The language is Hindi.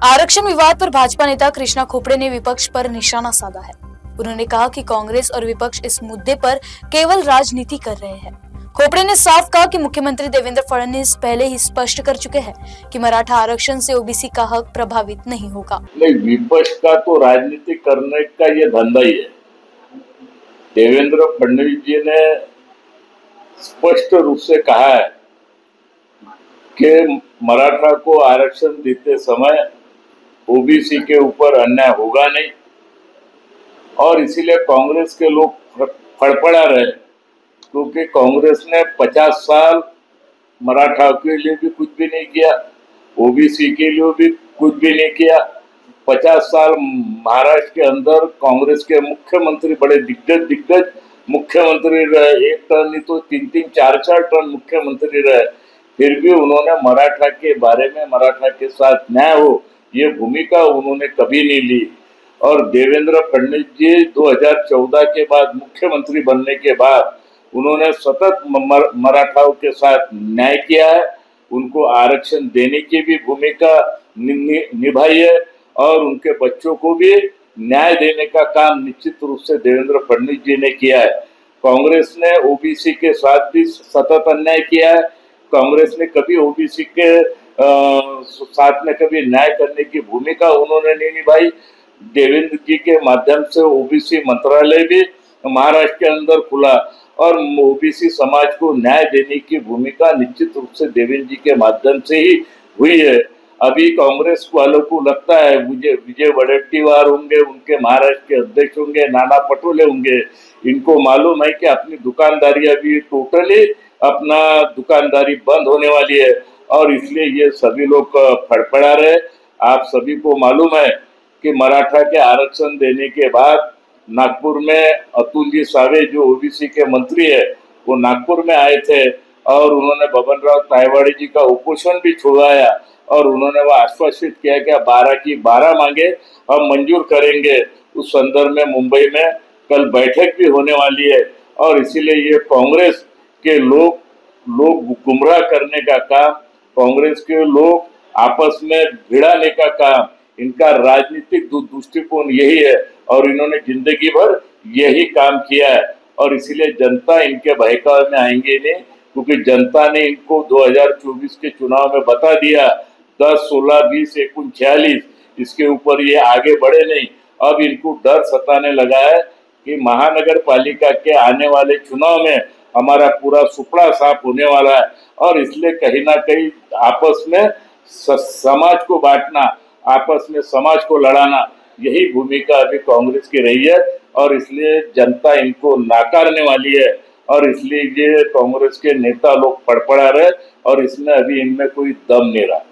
आरक्षण विवाद पर भाजपा नेता कृष्णा खोपड़े ने विपक्ष पर निशाना साधा है। उन्होंने कहा कि कांग्रेस और विपक्ष इस मुद्दे पर केवल राजनीति कर रहे हैं। खोपड़े ने साफ कहा कि मुख्यमंत्री देवेंद्र फडणवीस पहले ही स्पष्ट कर चुके हैं कि मराठा आरक्षण से ओबीसी का हक प्रभावित नहीं होगा। नहीं, विपक्ष का तो राजनीति करने का ये धंधा ही है। देवेंद्र फडणवीस जी ने स्पष्ट रूप से कहा है कि मराठा को आरक्षण देते समय ओबीसी के ऊपर अन्याय होगा नहीं, और इसीलिए कांग्रेस के लोग फड़फड़ा रहे, क्योंकि कांग्रेस ने 50 साल मराठा के लिए भी कुछ भी नहीं किया, ओबीसी के लिए भी कुछ भी नहीं किया। 50 साल महाराष्ट्र के अंदर कांग्रेस के मुख्यमंत्री बड़े दिग्गज मुख्यमंत्री रहे, एक टर्न नहीं तो 3-3, 4-4 टर्न मुख्यमंत्री रहे, फिर भी उन्होंने मराठा के बारे में, मराठा के साथ न्याय हो, ये भूमिका उन्होंने कभी नहीं ली। और देवेंद्र फडणवीस जी 2014 के बाद मुख्यमंत्री बनने के बाद उन्होंने सतत मराठाओं के साथ न्याय किया है, उनको आरक्षण देने की भी भूमिका निभाई है, और उनके बच्चों को भी न्याय देने का काम निश्चित रूप से देवेंद्र फडणवीस जी ने किया है। कांग्रेस ने ओबीसी के साथ भी सतत अन्याय किया है। कांग्रेस ने कभी ओबीसी के साथ में कभी न्याय करने की भूमिका उन्होंने नहीं निभाई। देवेंद्र जी के माध्यम से ओबीसी मंत्रालय भी महाराष्ट्र के अंदर खुला, और ओबीसी समाज को न्याय देने की भूमिका निश्चित रूप से देवेंद्र जी के माध्यम से ही हुई है। अभी कांग्रेस वालों को लगता है विजय वडेट्टीवार होंगे, उनके महाराष्ट्र के अध्यक्ष होंगे, नाना पटोले होंगे, इनको मालूम है कि अपनी दुकानदारी अभी टोटली अपना दुकानदारी बंद होने वाली है, और इसलिए ये सभी लोग फड़फड़ा रहे। आप सभी को मालूम है कि मराठा के आरक्षण देने के बाद नागपुर में अतुल जी सावे जो ओबीसी के मंत्री है, वो नागपुर में आए थे, और उन्होंने बबनराव तायवाड़े जी का उपोषण भी छुड़वाया, और उन्होंने वह आश्वासित किया कि 12 की 12 मांगे हम मंजूर करेंगे। उस संदर्भ में मुंबई में कल बैठक भी होने वाली है, और इसीलिए ये कांग्रेस के लोग गुमराह करने का काम, कांग्रेस के लोग आपस में भिड़ाने का काम, इनका राजनीतिक दृष्टिकोण यही है, और इन्होंने जिंदगी भर यही काम किया है, और इसीलिए जनता इनके बहकावे में आएंगे नहीं, क्योंकि जनता ने इनको 2024 के चुनाव में बता दिया 10, 16, 20, 21, 46, इसके ऊपर ये आगे बढ़े नहीं। अब इनको डर सताने लगा है कि महानगर पालिका के आने वाले चुनाव में हमारा पूरा सुपड़ा साफ होने वाला है, और इसलिए कहीं ना कहीं आपस में समाज को बांटना, आपस में समाज को लड़ाना, यही भूमिका अभी कांग्रेस की रही है, और इसलिए जनता इनको नाकारने वाली है, और इसलिए ये कांग्रेस के नेता लोग फड़फड़ा रहे, और इसमें अभी इनमें कोई दम नहीं रहा।